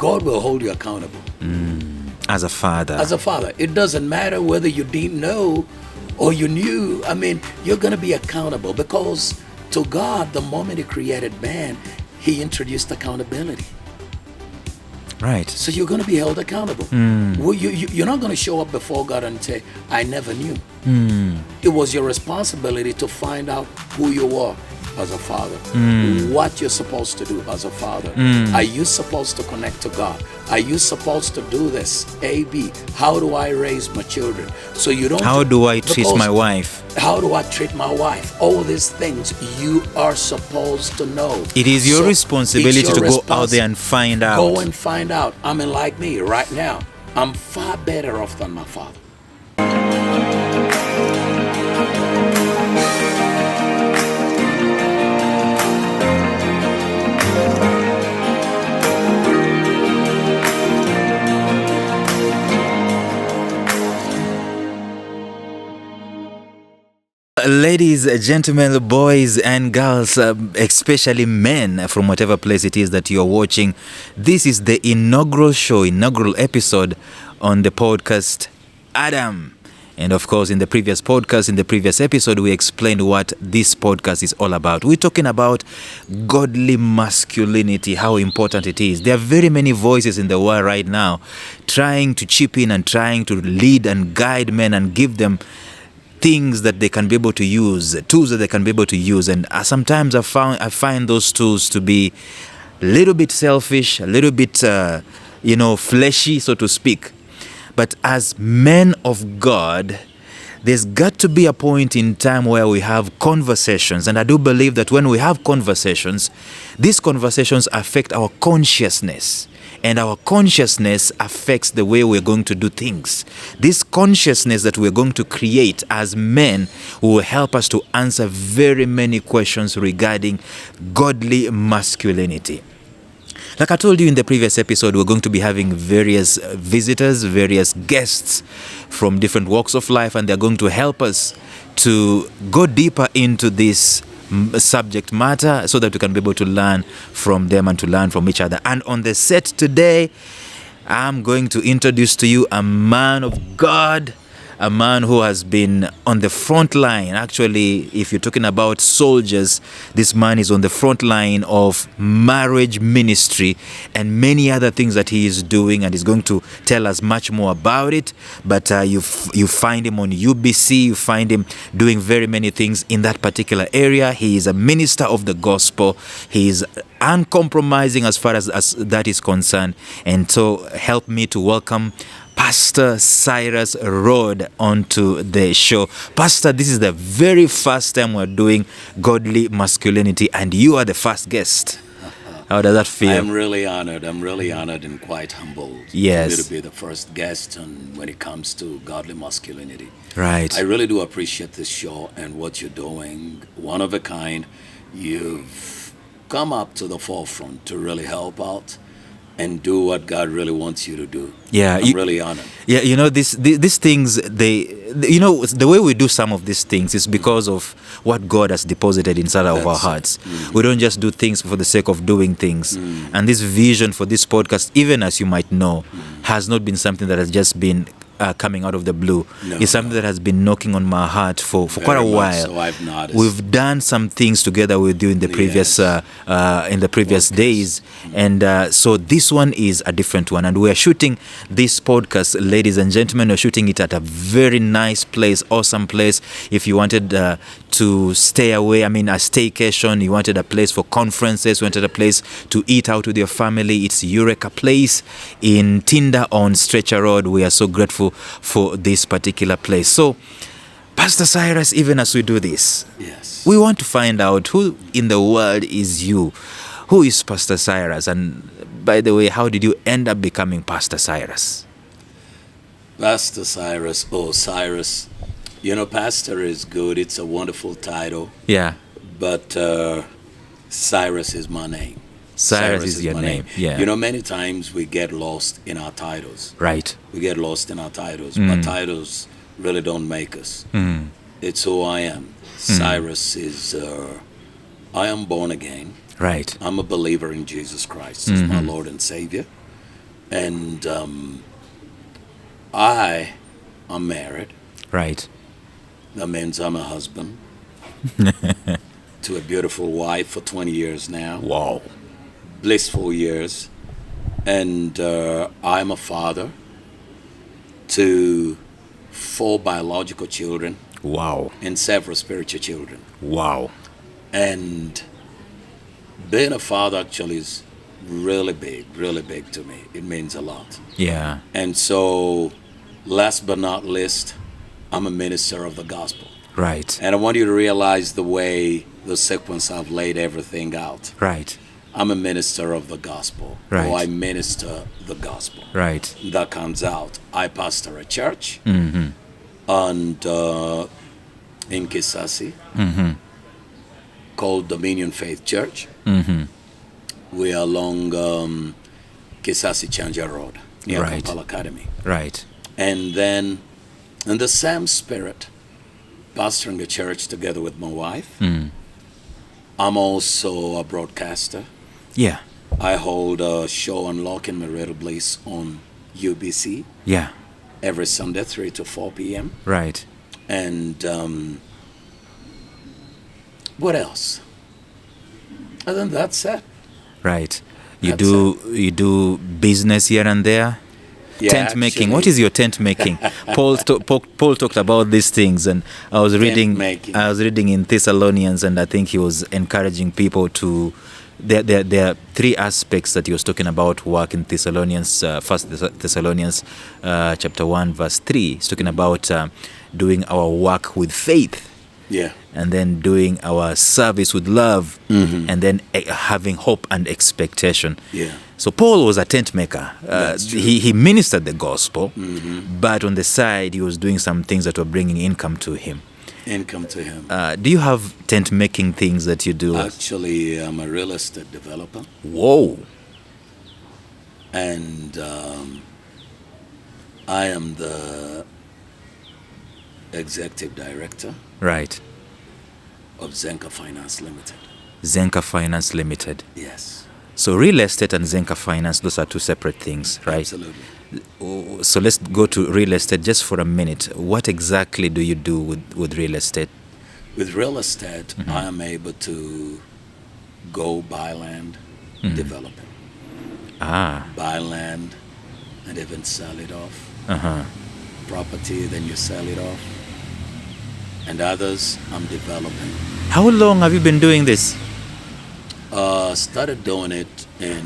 God will hold you accountable. As a father. As a father. It doesn't matter whether you didn't know or you knew. I mean, you're going to be accountable, because to God, the moment He created man, He introduced accountability. Right. So you're going to be held accountable. Well, you're not going to show up before God and say, I never knew. It was your responsibility to find out who you are as a father, what you're supposed to do as a father. Are you supposed to connect to God? Are you supposed to do this? A, B. How do I raise my children? So you don't. How do I treat my wife? How do I treat my wife? All these things you are supposed to know. It is your responsibility to go out there and find out. Go and find out. I mean, like me right now, I'm far better off than my father. Ladies, gentlemen, boys and girls, especially men from whatever place it is that you're watching, this is the inaugural episode on the podcast Adam. And of course, in the previous episode, we explained what this podcast is all about. We're talking about godly masculinity, how important it is. There are very many voices in the world right now trying to chip in and trying to lead and guide men and give them things that they can be able to use, tools that they can be able to use. And sometimes I find those tools to be a little bit selfish, a little bit, fleshy, so to speak. But as men of God, there's got to be a point in time where we have conversations. And I do believe that when we have conversations, these conversations affect our consciousness. And our consciousness affects the way we're going to do things. This consciousness that we're going to create as men will help us to answer very many questions regarding godly masculinity. Like I told you in the previous episode, we're going to be having various visitors, various guests from different walks of life, and they're going to help us to go deeper into this subject matter so that we can be able to learn from them and to learn from each other. And on the set today, I'm going to introduce to you a man of God, a man who has been on the front line. Actually, if you're talking about soldiers, this man is on the front line of marriage ministry and many other things that he is doing, and he's going to tell us much more about it. But you find him on UBC, you find him doing very many things in that particular area. He is a minister of the gospel. He is uncompromising as far as that is concerned. And so help me to welcome Pastor Cyrus Rod onto the show. Pastor, this is the very first time we're doing Godly Masculinity, and you are the first guest. How does that feel? I'm really honored. And quite humbled. Yes. For me to be the first guest when it comes to Godly Masculinity. Right. I really do appreciate this show and what you're doing. One of a kind. You've come up to the forefront to really help out and do what God really wants you to do. Yeah, I'm really honored. Yeah, these things, the way we do some of these things is because of what God has deposited inside of our hearts. We don't just do things for the sake of doing things. And this vision for this podcast, even as you might know, has not been something that has just been coming out of the blue. It's something that has been knocking on my heart for quite a while. So I've noticed. We've done some things together with you in the previous days, and so this one is a different one. And we are shooting this podcast, ladies and gentlemen. We're shooting it at a very nice place, awesome place. If you wanted to stay away, a staycation, you wanted a place for conferences, you wanted a place to eat out with your family, it's Eureka Place in Tinder on Stretcher Road. We are so grateful for this particular place. So, Pastor Cyrus, even as we do this, yes, we want to find out who in the world is you. Who is Pastor Cyrus? And by the way, how did you end up becoming Pastor Cyrus? Pastor Cyrus, Cyrus. Pastor is good. It's a wonderful title. Yeah. But Cyrus is my name. Cyrus is your name. Yeah. Many times we get lost in our titles. Right. We get lost in our titles. But titles really don't make us. It's who I am. Cyrus is, I am born again. Right. I'm a believer in Jesus Christ as my Lord and Savior. And I am married. Right. That means I'm a husband to a beautiful wife for 20 years now. Wow. Blissful years. And I'm a father to 4 biological children. Wow. And several spiritual children. Wow. And being a father actually is really big to me. It means a lot. Yeah. And so, last but not least, I'm a minister of the gospel. Right. And I want you to realize the way the sequence I've laid everything out. Right. I'm a minister of the gospel. Right. Or I minister the gospel. Right. That comes out. I pastor a church. Mm-hmm. And in Kisasi, Mm-hmm. called Dominion Faith Church. Mm-hmm. We are along Kisasi Chanja Road near Right. Kampala Academy. Right. And then, in the same spirit, pastoring a church together with my wife. Mm. I'm also a broadcaster. Yeah. I hold a show on Unlocking Marital Bliss on UBC Yeah. every Sunday, 3 to 4 p.m. Right. And what else? And then that's it. Right. You That's do business here and there. Yeah, Tent making. What actually- is your tent making? Paul talked about these things, and I was reading. making. I was reading in Thessalonians, and I think he was encouraging people to. There are 3 aspects that he was talking about work in Thessalonians. First Thessalonians, chapter 1, verse 3. He's talking about doing our work with faith. Yeah. And then doing our service with love, and then having hope and expectation. Yeah. So Paul was a tent maker. That's true. He ministered the gospel, but on the side he was doing some things that were bringing income to him. Income to him. Do you have tent making things that you do? Actually, I'm a real estate developer. Whoa. And I am the executive director Right. of Zenka Finance Limited. Zenka Finance Limited. Yes. So real estate and Zenka Finance, those are 2 separate things, right? Absolutely. So let's go to real estate just for a minute. What exactly do you do with real estate? With real estate, I am able to go buy land, develop it. Ah. Buy land and even sell it off. Uh-huh. Property, then you sell it off. And others, I'm developing. How long have you been doing this? Started doing it in,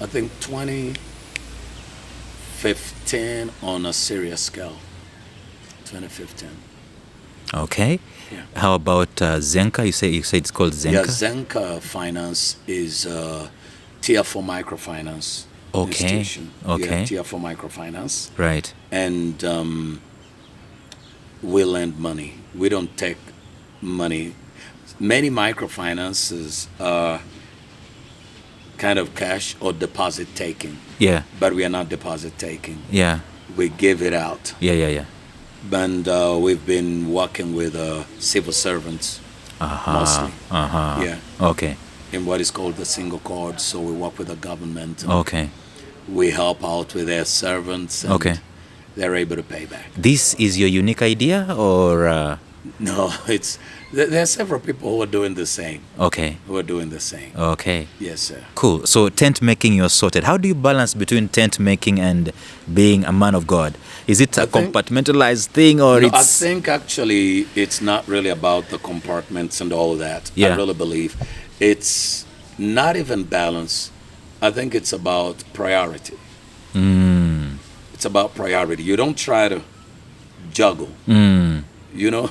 I think, 2015 on a serious scale. 2015. Okay. Yeah. How about Zenka? You say it's called Zenka? Yeah, Zenka Finance is Tier 4 microfinance institution. Okay. Yeah, Tier 4 microfinance. Right. And we lend money. We don't take money. Many microfinances are kind of cash or deposit taking, Yeah. but we are not deposit taking. Yeah. We give it out. Yeah. And we've been working with civil servants mostly. Uh-huh. Yeah. Okay. In what is called the single court. So we work with the government. And Okay. we help out with their servants. And Okay. they're able to pay back. This is your unique idea, or No, there are several people who are doing the same. okay. Okay. Yes, sir. Cool. So tent making, you're sorted. How do you balance between tent making and being a man of God? Is it a compartmentalized thing, or No, it's? I think actually it's not really about the compartments and all that. Yeah. I really believe it's not even balance. I think it's about priority. It's about priority. You don't try to juggle, you know?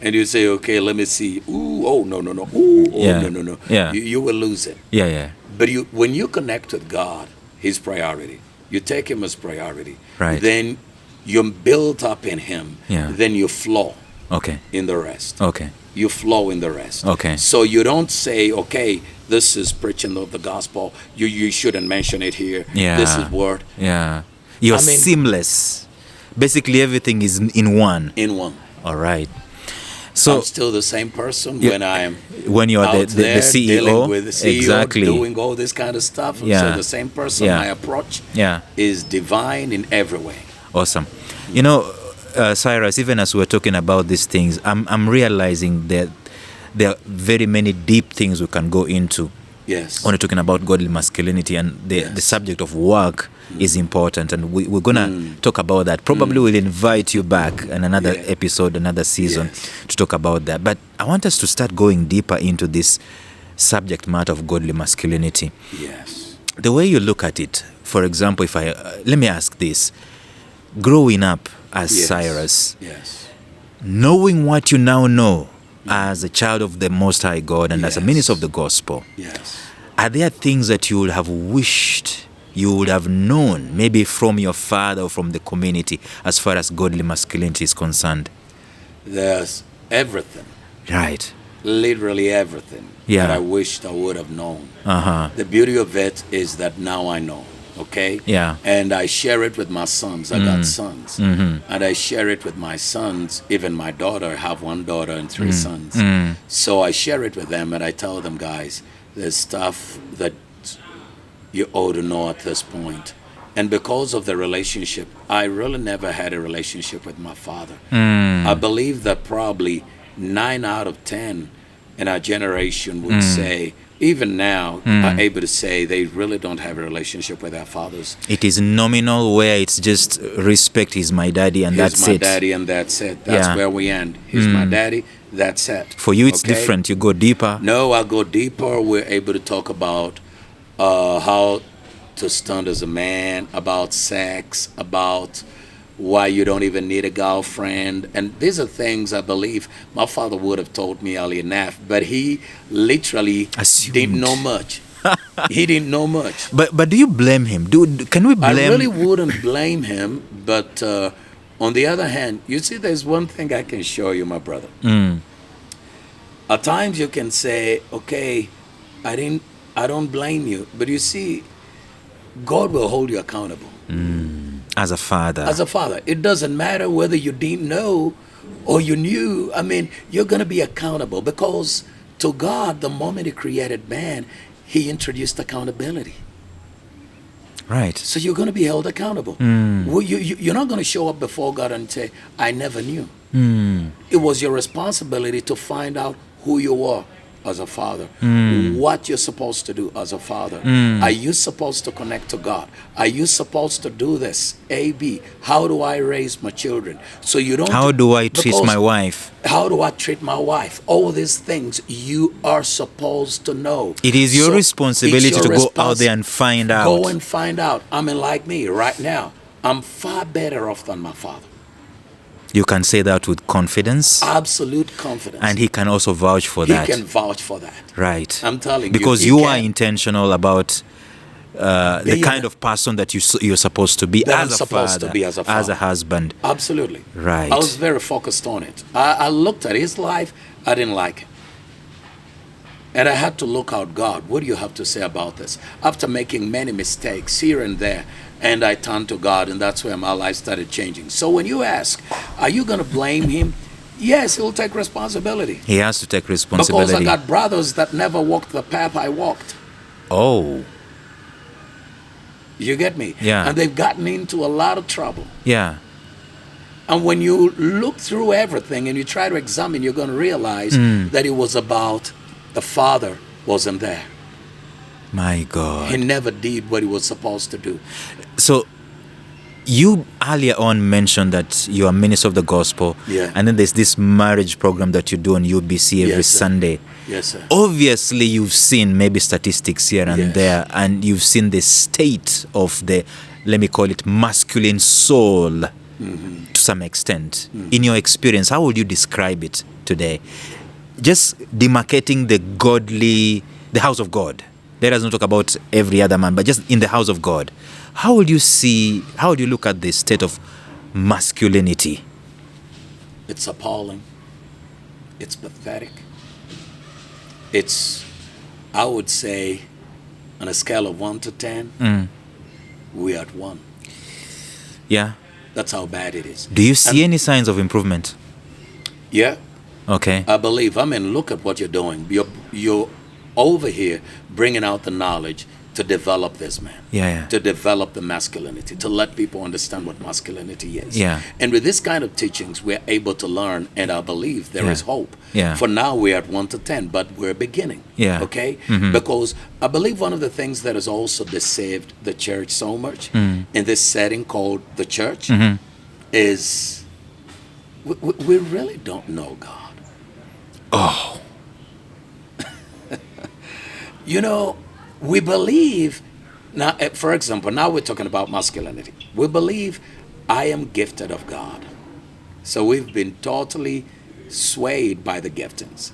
And you say, okay, let me see. Ooh, oh, no. Ooh, oh, Yeah. no. Yeah. You will lose it. Yeah. But when you connect with God, His priority, you take Him as priority. Right. Then you're built up in Him. Yeah. Then you flow Okay. in the rest. Okay. You flow in the rest. Okay. So you don't say, okay, this is preaching of the gospel. You shouldn't mention it here. Yeah. This is word Yeah. You're seamless. Basically, everything is in one. in one. All right. So I'm still the same person Yeah. when I'm when you're out the there CEO, dealing with the CEO, exactly. doing all this kind of stuff. Yeah. So the same person, Yeah. my approach Yeah. is divine in every way. Awesome. You know, Cyrus, even as we're talking about these things, I'm realizing that there are very many deep things we can go into Yes. when we're talking about godly masculinity, and the subject of work is important, and we're going to talk about that. Probably we'll invite you back in another episode, another season to talk about that. But I want us to start going deeper into this subject matter of godly masculinity. Yes. The way you look at it, for example, if I let me ask this. Growing up as Cyrus, knowing what you now know as a child of the Most High God and as a minister of the gospel, are there things that you would have wished you would have known, maybe from your father or from the community, as far as godly masculinity is concerned? There's everything. Right. Literally everything that I wished I would have known. The beauty of it is that now I know. Okay? Yeah. And I share it with my sons. I got sons. And I share it with my sons. Even my daughter, I have one daughter and three sons. So I share it with them and I tell them, guys, there's stuff that you ought to know at this point. And because of the relationship, I really never had a relationship with my father. I believe that probably 9 out of 10 in our generation would say, even now, are able to say they really don't have a relationship with their fathers. It is nominal, where it's just respect. He's my daddy, and that's it. He's my daddy, and that's it. That's where we end. He's my daddy, that's it. For you, it's different. You go deeper. No, I go deeper. We're able to talk about how to stunt as a man, about sex, about why you don't even need a girlfriend. And these are things I believe my father would have told me early enough, but he literally didn't know much. He didn't know much. But do you blame him? Can we blame? I really wouldn't blame him, but on the other hand, you see, there's one thing I can show you, my brother. At times you can say, okay, I don't blame you, but you see, God will hold you accountable. As a father. As a father. It doesn't matter whether you didn't know or you knew. I mean, you're going to be accountable, because to God, the moment He created man, He introduced accountability. Right. So you're going to be held accountable. You're not going to show up before God and say, I never knew. It was your responsibility to find out who you are as a father, what you're supposed to do as a father. Are you supposed to connect to God? Are you supposed to do this? A, B. How do I raise my children? So you don't. How do I treat my wife? How do I treat my wife? All these things you are supposed to know. It is your responsibility to go out there and find out. Go and find out. I mean, like me right now, I'm far better off than my father. You can say that with confidence. Absolute confidence. And he can also vouch for that. He can vouch for that. Right. I'm telling you. Because you are intentional about the kind of person that you're supposed to be as a father, as a husband. Absolutely. Right. I was very focused on it. I looked at his life. I didn't like it. And I had to look out, God, what do you have to say about this? After making many mistakes here and there, and I turned to God, and that's where my life started changing. So when you ask, are you going to blame him? Yes, he'll take responsibility. He has to take responsibility. Because I got brothers that never walked the path I walked. Oh. You get me? Yeah. And they've gotten into a lot of trouble. Yeah. And when you look through everything and you try to examine, you're going to realize that it was about the father wasn't there. My God. He never did what he was supposed to do. So, you earlier on mentioned that you are minister of the gospel. Yeah. And then there's this marriage program that you do on UBC every Sunday. Yes, sir. Obviously, you've seen maybe statistics here and there, and you've seen the state of the, let me call it, masculine soul to some extent. In your experience, how would you describe it today? Just demarcating the house of God. Let us not talk about every other man, but just in the house of God. How would you look at the state of masculinity? It's appalling. It's pathetic. It's, I would say, on a scale of 1 to 10, we're at 1. Yeah. That's how bad it is. Do you see any signs of improvement? Yeah. Okay. I believe, look at what you're doing. You're over here bringing out the knowledge to develop this man. Yeah. To develop the masculinity, to let people understand what masculinity is. Yeah. And with this kind of teachings, we're able to learn, and I believe there is hope. Yeah. For now, we're at 1 to 10, but we're beginning. Yeah. Okay? Mm-hmm. Because I believe one of the things that has also deceived the church so much in this setting called the church is we really don't know God. Oh. You know, we believe, now, for example, now we're talking about masculinity. We believe I am gifted of God. So we've been totally swayed by the giftings.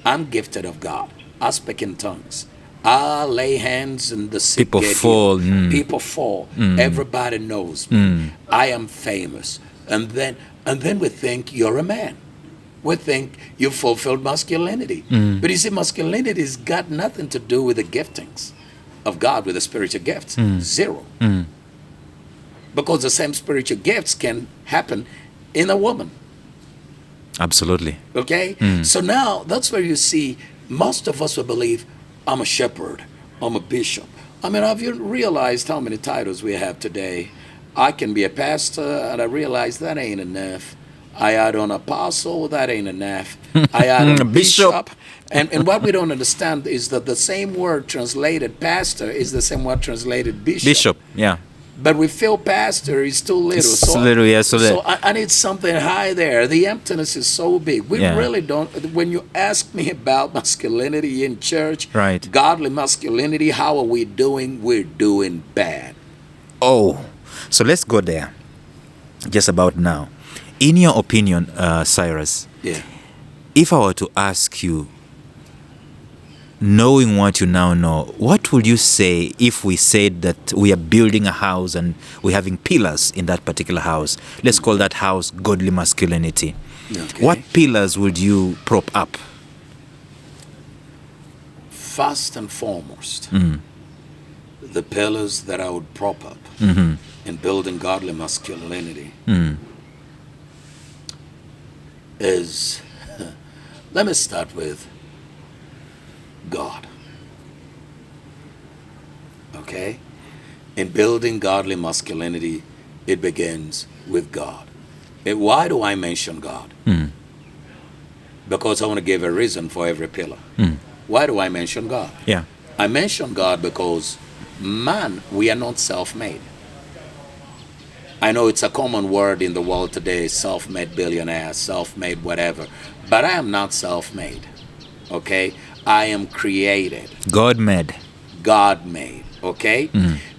I'm gifted of God. I speak in tongues. I lay hands and the sick People get fall. healed. People fall. Everybody knows me. I am famous. And then we think you're a man. We think you fulfilled masculinity. But you see, masculinity has got nothing to do with the giftings of God, with the spiritual gifts. Zero. Because the same spiritual gifts can happen in a woman. Absolutely. Okay? So now, that's where you see most of us will believe, I'm a shepherd, I'm a bishop. Have you realized how many titles we have today? I can be a pastor, and I realize that ain't enough. I add on apostle, that ain't enough. I add on bishop. And what we don't understand is that the same word translated pastor is the same word translated bishop. Bishop, yeah. But we feel pastor is too little. It's little, yeah. So I need something high there. The emptiness is so big. We really don't. When you ask me about masculinity in church, right, godly masculinity, how are we doing? We're doing bad. Oh, so let's go there. Just about now. In your opinion, Cyrus, if I were to ask you, knowing what you now know, what would you say if we said that we are building a house and we're having pillars in that particular house? Let's call that house Godly Masculinity. Okay. What pillars would you prop up? First and foremost, the pillars that I would prop up in building godly masculinity is, let me start with God. Okay? In building godly masculinity, it begins with God. Why do I mention God? Because I want to give a reason for every pillar. Why do I mention God? Yeah. I mention God because, man, we are not self-made. I know it's a common word in the world today, self-made billionaire, self-made whatever, but I am not self-made. Okay? I am created. God-made. God-made. Okay?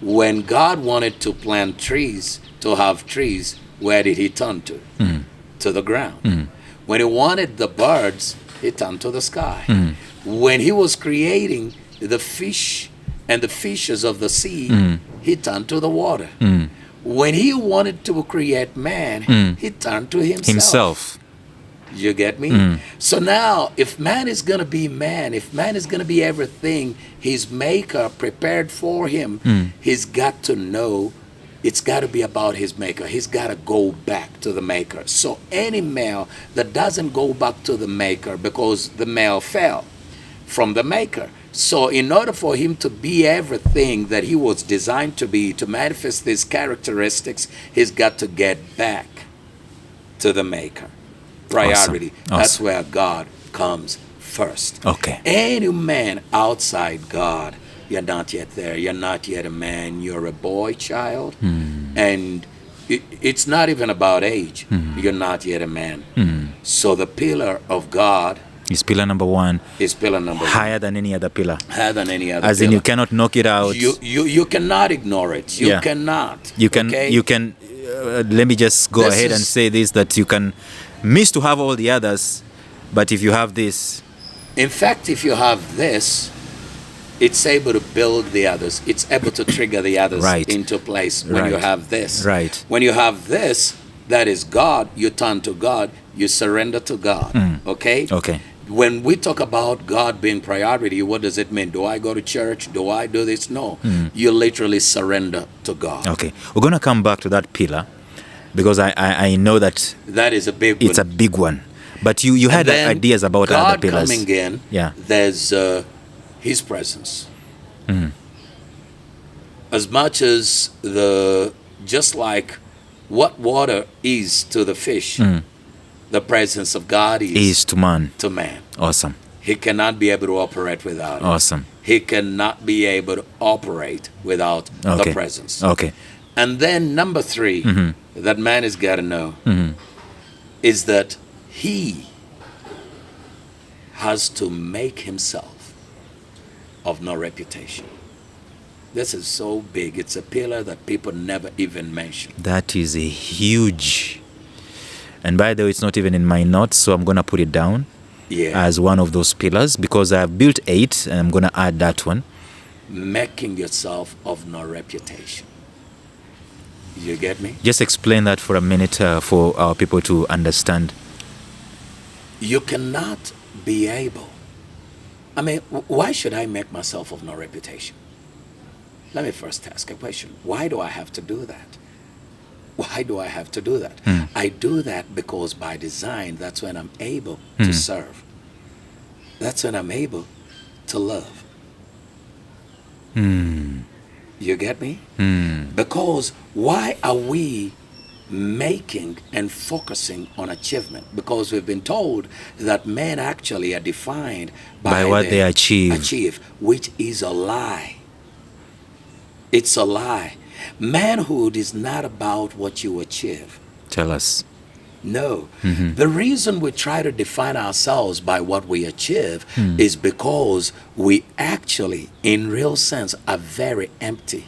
When God wanted to plant trees, to have trees, where did he turn to? To the ground. When he wanted the birds, he turned to the sky. When he was creating the fish and the fishes of the sea, he turned to the water. When he wanted to create man, he turned to himself. You get me? So now, if man is going to be man, if man is going to be everything his maker prepared for him, he's got to know it's got to be about his maker. He's got to go back to the maker. So any male that doesn't go back to the maker, because the male fell from the maker. So in order for him to be everything that he was designed to be, to manifest these characteristics, he's got to get back to the maker. Priority. Awesome. That's where God comes first. Okay. Any man outside God, you're not yet there. You're not yet a man. You're a boy child. And it's not even about age. You're not yet a man. So the pillar of God is pillar number one. Is pillar number one. Higher than any other pillar. Higher than any other As pillar. in you cannot knock it out. You cannot ignore it. You cannot. You can. Okay? You can. Let me just go ahead and say this, that you can miss to have all the others, but if you have this. In fact, if you have this, it's able to build the others. It's able to trigger the others into place when you have this. Right. When you have this, that is God, you turn to God, you surrender to God. Okay? Okay. When we talk about God being priority, what does it mean? Do I go to church? Do I do this? No. You literally surrender to God. Okay. We're going to come back to that pillar because I know that is a big one. It's a big one. But you had then ideas about God other pillars. coming in, Yeah. there's His presence. Mm. As much as just like what water is to the fish, the presence of God Is to man. to man. Awesome. He cannot be able to operate without it. Awesome. He cannot be able to operate without the Okay. presence. Okay. And then number 3 that man has got to know is that he has to make himself of no reputation. This is so big. It's a pillar that people never even mention. That is a huge. And by the way, it's not even in my notes, so I'm going to put it down as one of those pillars because I've built 8 and I'm going to add that one. Making yourself of no reputation. You get me? Just explain that for a minute for our people to understand. You cannot be able. I mean, why should I make myself of no reputation? Let me first ask a question. Why do I have to do that? Why do I have to do that? I do that because by design, that's when I'm able to serve. That's when I'm able to love. You get me? Because why are we making and focusing on achievement? Because we've been told that men actually are defined by what they achieve, which is a lie. It's a lie. Manhood is not about what you achieve. Tell us. No. The reason we try to define ourselves by what we achieve is because we actually, in real sense, are very empty.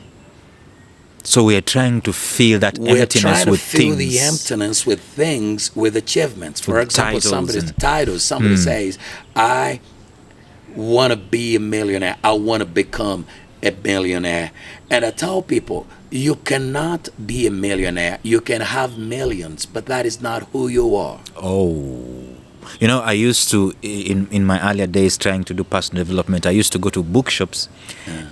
So we are trying to fill that We're emptiness trying to with fill things. the emptiness with things, with achievements. For With example, titles somebody says, I want to be a millionaire. I want to become a billionaire. And I tell people, you cannot be a millionaire. You can have millions, but that is not who you are. Oh. You know, I used to, in my earlier days trying to do personal development, I used to go to bookshops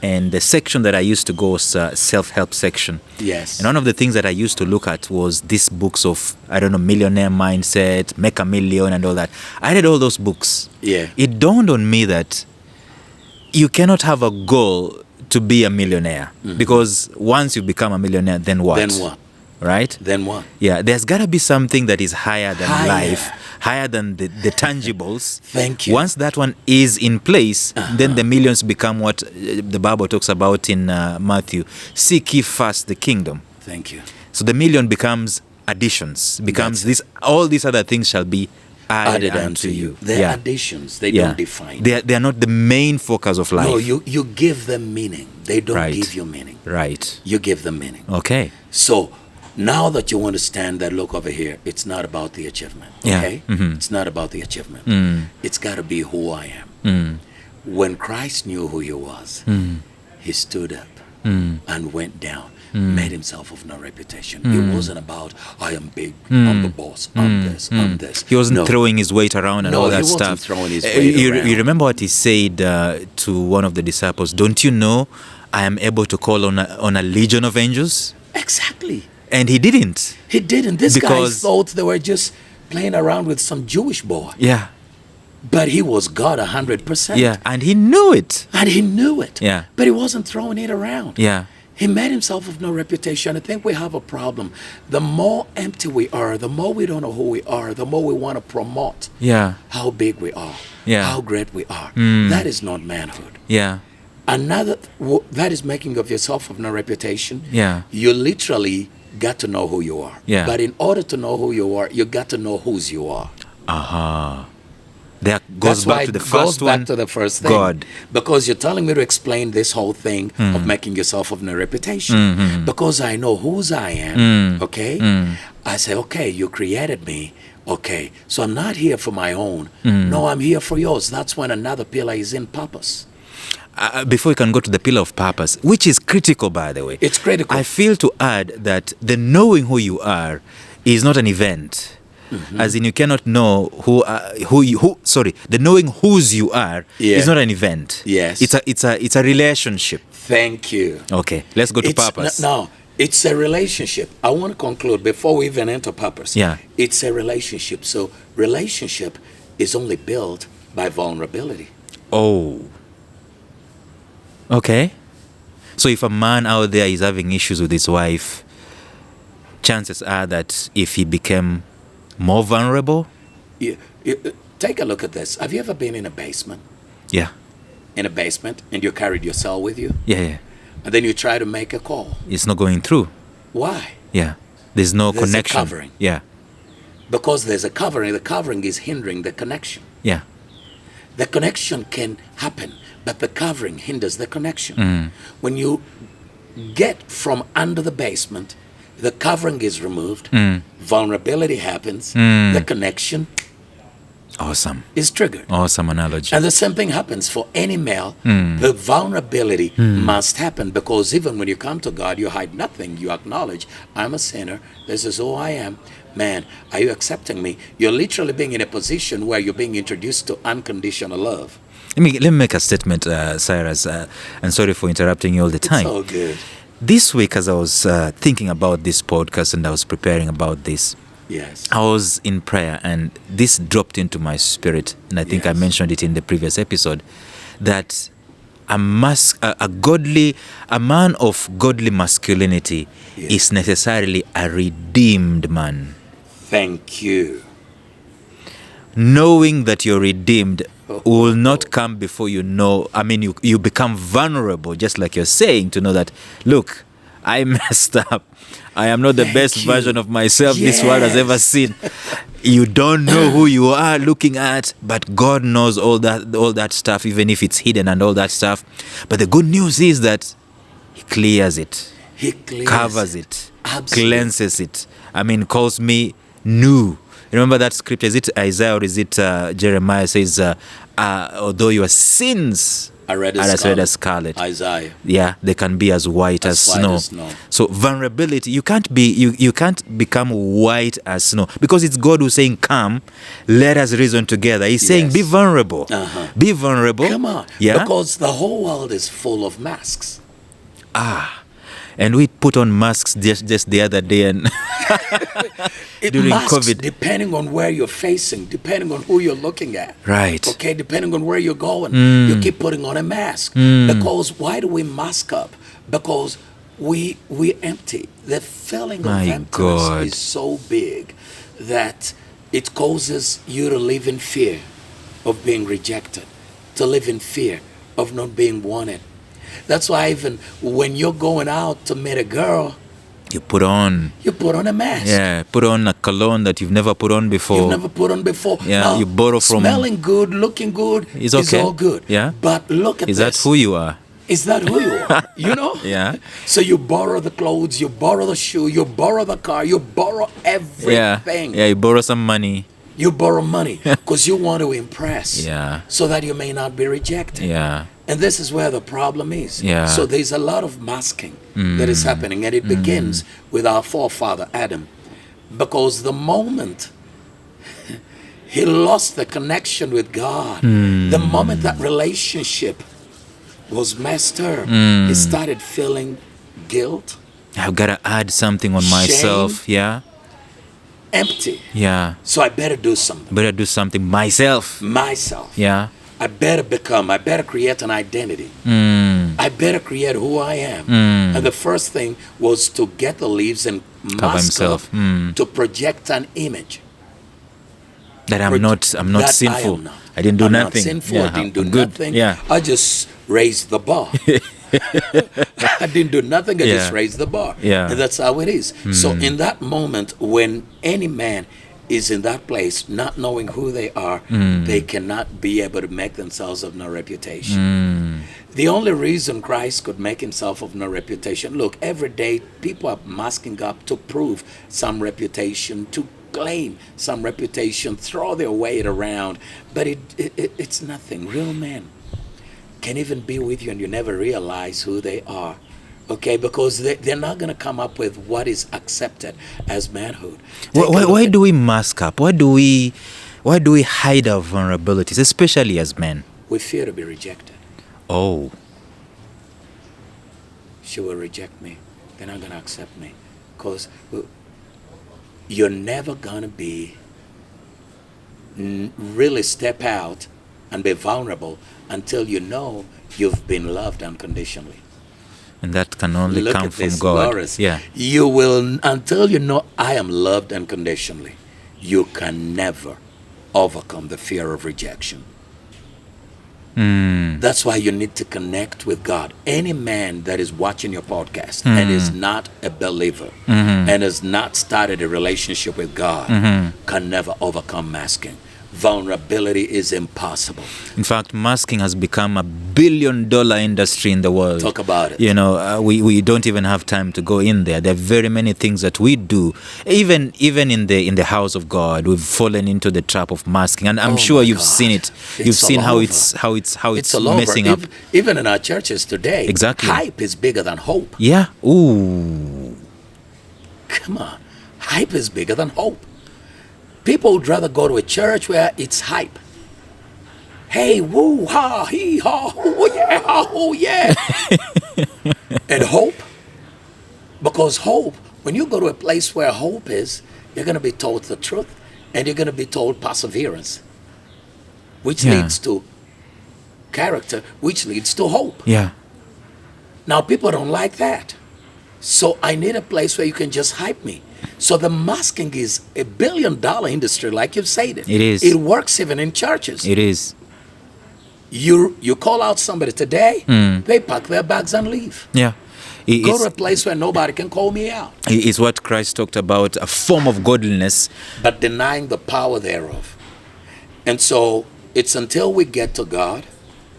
and the section that I used to go was self-help section. Yes. And one of the things that I used to look at was these books of, I don't know, millionaire mindset, make a million and all that. I read all those books. Yeah. It dawned on me that you cannot have a goal to be a millionaire because once you become a millionaire, then what? Then what? Right? Then what? Yeah, there's got to be something that is higher than life, higher than the tangibles. Thank you. Once that one is in place, then the millions become what the Bible talks about in Matthew. Seek ye first the kingdom. Thank you. So the million becomes additions, becomes this. All these other things shall be added unto you. They're additions. They don't define. They are not the main focus of life. No, you give them meaning. They don't give you meaning. Right. You give them meaning. Okay. So now that you understand that, look over here, it's not about the achievement. Okay? It's not about the achievement. It's got to be who I am. When Christ knew who he was, he stood up and went down. Made himself of no reputation. It wasn't about, I am big, I'm the boss, I'm this, I'm this. He wasn't throwing his weight around and all that stuff. No, he wasn't throwing his weight around. You remember what he said to one of the disciples? Don't you know I am able to call on a legion of angels? Exactly. And he didn't. He didn't. This guy thought they were just playing around with some Jewish boy. Yeah. But he was God 100%. Yeah, and he knew it. And he knew it. Yeah. But he wasn't throwing it around. Yeah. He made himself of no reputation. I think we have a problem. The more empty we are, the more we don't know who we are, the more we want to promote how big we are, how great we are. That is not manhood. Yeah. Another, that is making of yourself of no reputation. Yeah. You literally got to know who you are. Yeah. But in order to know who you are, you got to know whose you are. That goes back to the first one. Back to the first thing. God. Because you're telling me to explain this whole thing of making yourself of no reputation. Because I know whose I am. Okay? I say, okay, you created me. Okay. So I'm not here for my own. No, I'm here for yours. That's when another pillar is in purpose. Before we can go to the pillar of purpose, which is critical, by the way. It's critical. I feel to add that the knowing who you are is not an event. As in, you cannot know the knowing whose you are is not an event. Yes. It's a relationship. Thank you. Okay, let's go to purpose. No, It's a relationship. I want to conclude before we even enter purpose. Yeah. It's a relationship. So relationship is only built by vulnerability. Oh. Okay. So if a man out there is having issues with his wife, chances are that if he became more vulnerable. Take a look at this. Have you ever been in a basement? Yeah. In a basement, and you carried your cell with you? Yeah. And then you try to make a call. It's not going through. Why? Yeah. There's no There's connection. a covering. Yeah. Because there's a covering. The covering is hindering the connection. Yeah. The connection can happen, but the covering hinders the connection. When you get from under the basement, the covering is removed, vulnerability happens, the connection Awesome. is triggered. Awesome analogy. And the same thing happens for any male. The vulnerability must happen, because even when you come to God, you hide nothing. You acknowledge, I'm a sinner. This is who I am. Man, are you accepting me? You're literally being in a position where you're being introduced to unconditional love. Let me make a statement, Cyrus, and sorry for interrupting you all the time. It's all good. This week, as I was thinking about this podcast and I was preparing about this, Yes. I was in prayer and this dropped into my spirit, and I think I Yes. mentioned it in the previous episode, that a man of godly masculinity Yes. is necessarily a redeemed man. Thank you. Knowing that you're redeemed will not come before you know. I mean, you become vulnerable, just like you're saying, to know that, look, I messed up. I am not the Thank best you. version of myself this world has ever Yes. seen. You don't know who you are looking at, but God knows all that stuff, even if it's hidden and all that stuff. But the good news is that He clears it, He clears covers it, Absolutely. cleanses it. I mean, calls me new. Remember that scripture? Is it Isaiah or is it Jeremiah? Says, although your sins are red as as red as scarlet, Isaiah. yeah, they can be as white as white snow. as snow. So vulnerability, you can't become white as snow, because it's God who's saying, "Come, let us reason together." He's saying, Yes. "Be vulnerable, be vulnerable." Come on. Yeah. Because the whole world is full of masks. And we put on masks just the other day, and during masks, COVID. depending on where you're facing, depending on who you're looking at. Right. Okay, depending on where you're going, you keep putting on a mask. Because why do we mask up? Because we empty. The feeling My of emptiness God. is so big that it causes you to live in fear of being rejected, to live in fear of not being wanted. That's why even when you're going out to meet a girl, You put on, a mask. put on a cologne that you've never put on before. You've never put on before. Yeah, Now, you borrow from- smelling good, looking good Is is okay. all good. Yeah. But look at Is this. that who you are? Is that who you are? You know? Yeah. So you borrow the clothes, you borrow the shoe, you borrow the car, you borrow everything. Yeah, you borrow some money. You borrow money because you want to impress. Yeah. So that you may not be rejected. Yeah. And this is where the problem is. Yeah. So there's a lot of masking that is happening, and it begins with our forefather Adam. Because the moment he lost the connection with God, the moment that relationship was messed up, he started feeling guilt, I've got to add something on myself. Yeah. empty. Yeah. So I better do something. Better do something myself. Myself. Yeah. I better create an identity. I better create who I am. And the first thing was to get the leaves and Cover mask up himself. to project an image. That I'm not That sinful. I am not. I didn't do I'm nothing. Not sinful. Yeah, I didn't do I'm good. nothing. Yeah. I just raised the bar. I didn't do nothing. I just raised the bar. Yeah. And that's how it is. So in that moment, when any man is in that place, not knowing who they are, they cannot be able to make themselves of no reputation. The only reason Christ could make himself of no reputation, look, every day people are masking up to prove some reputation, to claim some reputation, throw their weight around, but it's nothing. Real men can even be with you and you never realize who they are. Okay, because they're not going to come up with what is accepted as manhood. Why do we mask up? Why do we hide our vulnerabilities, especially as men? We fear to be rejected. Oh. She will reject me. they're not going to accept me. Because you're never going to be really step out and be vulnerable until you know you've been loved unconditionally. And that can only Look come at from this, God. Loris. Yeah. You will, until you know I am loved unconditionally, you can never overcome the fear of rejection. That's why you need to connect with God. Any man that is watching your podcast and is not a believer and has not started a relationship with God can never overcome masking. Vulnerability is impossible. In fact, masking has become a billion-dollar industry in the world. Talk about it. You know, we don't even have time to go in there. There are very many things that we do, even in the house of God. We've fallen into the trap of masking, and I'm sure you've seen it. You've seen how it's messing up. Even in our churches today. Exactly. Hype is bigger than hope. Yeah. Ooh. Come on. Hype is bigger than hope. People would rather go to a church where it's hype. Hey, woo, ha, hee, ha, oh yeah. And hope. Because hope, when you go to a place where hope is, you're going to be told the truth. And you're going to be told perseverance. Which leads to character, which leads to hope. Yeah. Now, people don't like that. So I need a place where you can just hype me. So the masking is a billion-dollar industry, like you've said it. It is. It works even in churches. It is. You call out somebody today, they pack their bags and leave. Yeah. Go to a place where nobody can call me out. It's what Christ talked about, a form of godliness, but denying the power thereof. And so it's until we get to God,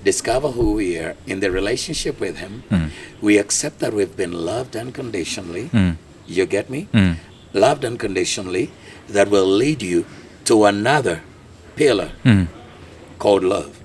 discover who we are in the relationship with Him, we accept that we've been loved unconditionally. You get me? Loved unconditionally, that will lead you to another pillar called love.